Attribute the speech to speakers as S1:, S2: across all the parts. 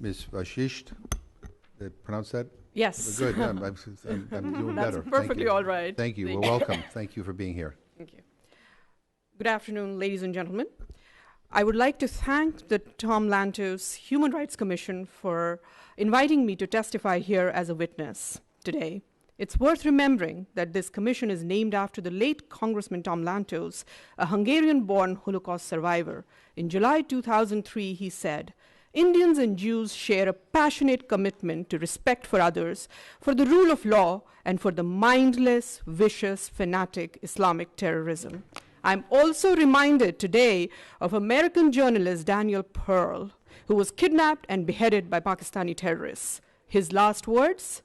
S1: Ms. Vashisht, did I pronounce that?
S2: Yes.
S1: Good, yeah, I'm doing
S2: That's
S1: better.
S2: perfectly
S1: Thank you.
S2: all right.
S1: Thank you. Well, welcome. Thank you for being here.
S2: Thank you. Good afternoon, ladies and gentlemen. I would like to thank the Tom Lantos Human Rights Commission for inviting me to testify here as a witness today. It's worth remembering that this commission is named after the late Congressman Tom Lantos, a Hungarian-born Holocaust survivor. In July 2003, he said, "Indians and Jews share a passionate commitment to respect for others, for the rule of law, and for the mindless, vicious, fanatic Islamic terrorism." I'm also reminded today of American journalist Daniel Pearl, who was kidnapped and beheaded by Pakistani terrorists. His last words,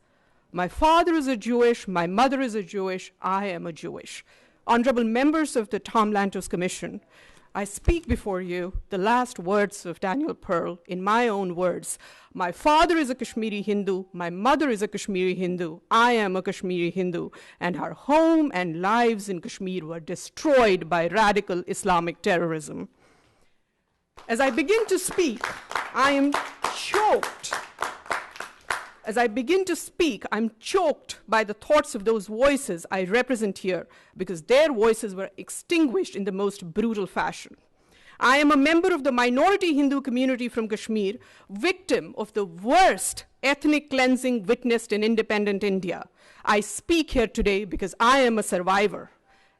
S2: "My father is a Jewish, my mother is a Jewish, I am a Jewish." Honorable members of the Tom Lantos Commission, I speak before you the last words of Daniel Pearl in my own words. My father is a Kashmiri Hindu, my mother is a Kashmiri Hindu, I am a Kashmiri Hindu, and our home and lives in Kashmir were destroyed by radical Islamic terrorism. As I begin to speak, I am choked. As I begin to speak, I'm choked by the thoughts of those voices I represent here, because their voices were extinguished in the most brutal fashion. I am a member of the minority Hindu community from Kashmir, victim of the worst ethnic cleansing witnessed in independent India. I speak here today because I am a survivor.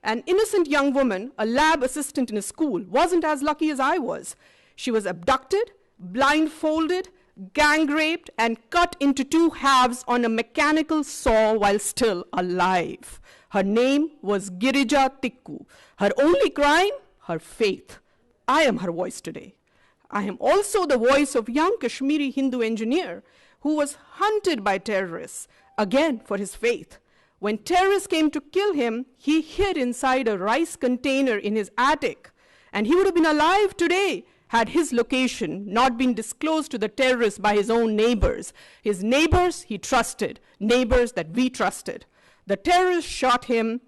S2: An innocent young woman, a lab assistant in a school, wasn't as lucky as I was. She was abducted, blindfolded, gang raped, and cut into two halves on a mechanical saw while still alive. Her name was Girija Tikku. Her only crime, her faith. I am her voice today. I am also the voice of young Kashmiri Hindu engineer who was hunted by terrorists, again for his faith. When terrorists came to kill him, he hid inside a rice container in his attic, and he would have been alive today had his location not been disclosed to the terrorists by his own neighbors. His neighbors he trusted, neighbors that we trusted. The terrorists shot him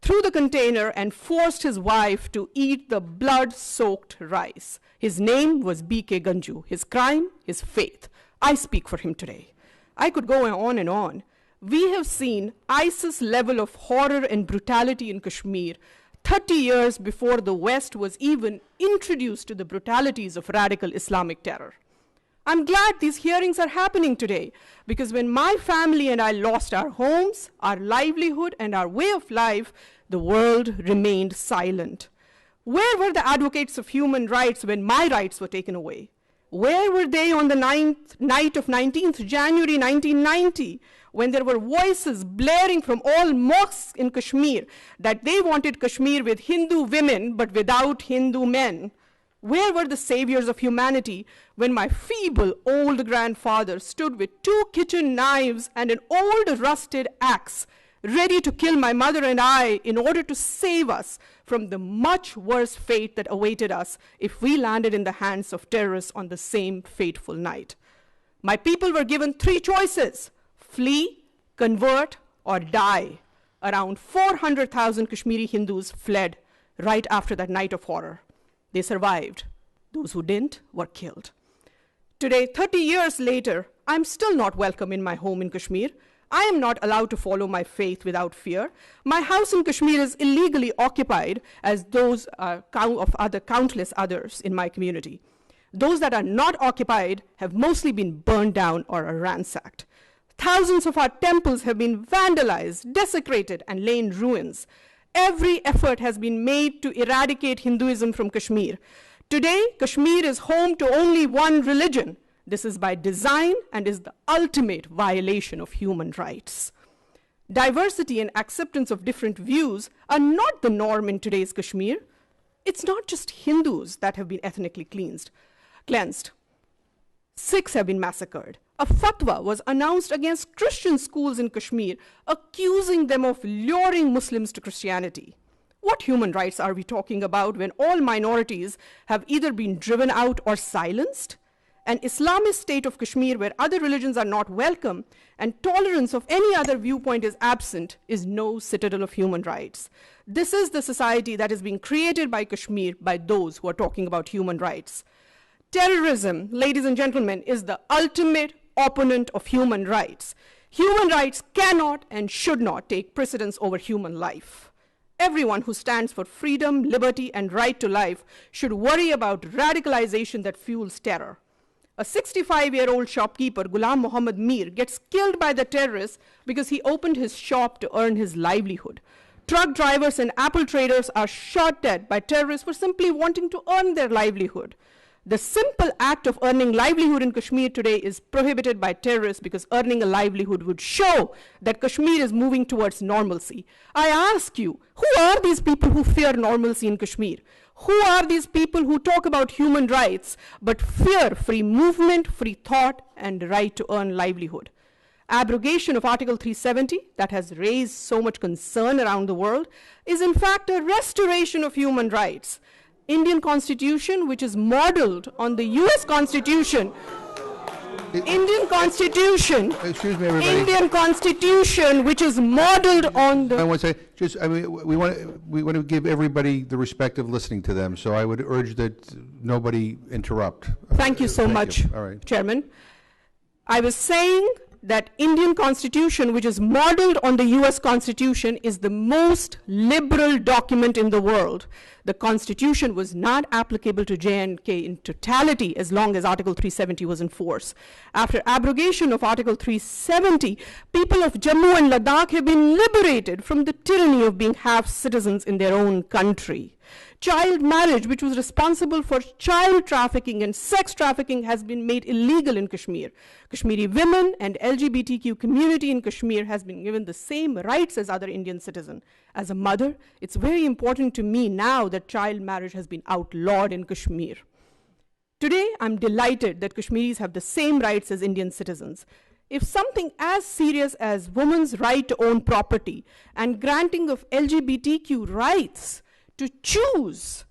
S2: through the container and forced his wife to eat the blood-soaked rice. His name was B.K. Ganju. His crime, his faith. I speak for him today. I could go on and on. We have seen ISIS level of horror and brutality in Kashmir 30 years before the West was even introduced to the brutalities of radical Islamic terror. I'm glad these hearings are happening today, because when my family and I lost our homes, our livelihood, and our way of life, the world remained silent. Where were the advocates of human rights when my rights were taken away? Where were they on the night of 19th January 1990, when there were voices blaring from all mosques in Kashmir that they wanted Kashmir with Hindu women but without Hindu men? Where were the saviors of humanity when my feeble old grandfather stood with 2 kitchen knives and an old rusted axe, ready to kill my mother and I in order to save us from the much worse fate that awaited us if we landed in the hands of terrorists on the same fateful night? My people were given 3 choices: flee, convert, or die. Around 400,000 Kashmiri Hindus fled right after that night of horror. They survived. Those who didn't were killed. Today, 30 years later, I'm still not welcome in my home in Kashmir. I am not allowed to follow my faith without fear. My house in Kashmir is illegally occupied, as those of countless others in my community. Those that are not occupied have mostly been burned down or are ransacked. Thousands of our temples have been vandalized, desecrated, and lay in ruins. Every effort has been made to eradicate Hinduism from Kashmir. Today, Kashmir is home to only one religion. This is by design and is the ultimate violation of human rights. Diversity and acceptance of different views are not the norm in today's Kashmir. It's not just Hindus that have been ethnically cleansed. Sikhs have been massacred. A fatwa was announced against Christian schools in Kashmir, accusing them of luring Muslims to Christianity. What human rights are we talking about when all minorities have either been driven out or silenced? An Islamist state of Kashmir where other religions are not welcome and tolerance of any other viewpoint is absent is no citadel of human rights. This is the society that is being created by Kashmir by those who are talking about human rights. Terrorism, ladies and gentlemen, is the ultimate opponent of human rights. Human rights cannot and should not take precedence over human life. Everyone who stands for freedom, liberty, and right to life should worry about radicalization that fuels terror. A 65-year-old shopkeeper, Ghulam Mohammed Mir, gets killed by the terrorists because he opened his shop to earn his livelihood. Truck drivers and apple traders are shot dead by terrorists for simply wanting to earn their livelihood. The simple act of earning livelihood in Kashmir today is prohibited by terrorists because earning a livelihood would show that Kashmir is moving towards normalcy. I ask you, who are these people who fear normalcy in Kashmir? Who are these people who talk about human rights but fear free movement, free thought, and right to earn livelihood? Abrogation of Article 370, that has raised so much concern around the world, is in fact a restoration of human rights. Indian Constitution, which is modeled on the US Constitution, Indian Constitution,
S1: Excuse me, everybody.
S2: Indian Constitution, which is modeled on
S1: I
S2: the...
S1: want to say, just, I mean, we want to give everybody the respect of listening to them, so I would urge that nobody interrupt.
S2: Thank you so much,
S1: All right.
S2: Chairman. I was saying that Indian Constitution, which is modeled on the US Constitution, is the most liberal document in the world. The Constitution was not applicable to J&K in totality as long as Article 370 was in force. After abrogation of Article 370, people of Jammu and Ladakh have been liberated from the tyranny of being half citizens in their own country. Child marriage, which was responsible for child trafficking and sex trafficking, has been made illegal in Kashmir. Kashmiri women and LGBTQ community in Kashmir has been given the same rights as other Indian citizens. As a mother, it's very important to me now that child marriage has been outlawed in Kashmir. Today, I'm delighted that Kashmiris have the same rights as Indian citizens. If something as serious as women's right to own property and granting of LGBTQ rights to choose,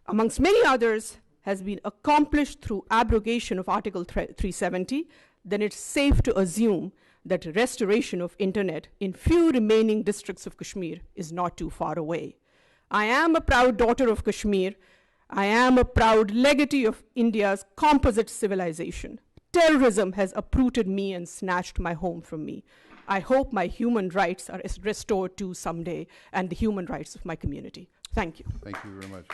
S2: amongst many others, has been accomplished through abrogation of Article 370, then it's safe to assume that restoration of internet in few remaining districts of Kashmir is not too far away. I am a proud daughter of Kashmir. I am a proud legatee of India's composite civilization. Terrorism has uprooted me and snatched my home from me. I hope my human rights are restored too someday, and the human rights of my community. Thank you.
S1: Thank you very much.